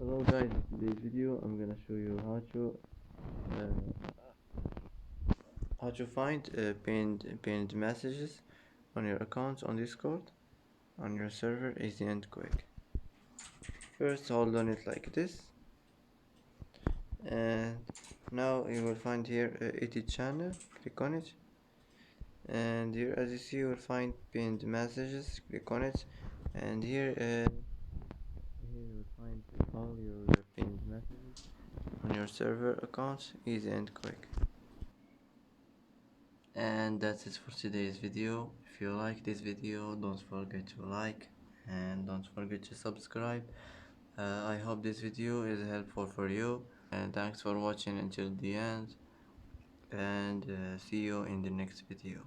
Hello guys, in today's video I'm gonna show you how to find pinned messages on your accounts on Discord on your server easy and quick. First hold on it like this, and now you will find here edit channel. Click on it, and here as you see you will find pinned messages. Click on it, and here you will find all your pinned messages on your server accounts easy and quick. And that's it for today's video. If you like this video, don't forget to like and don't forget to subscribe. I hope this video is helpful for you, and thanks for watching until the end, and see you in the next video.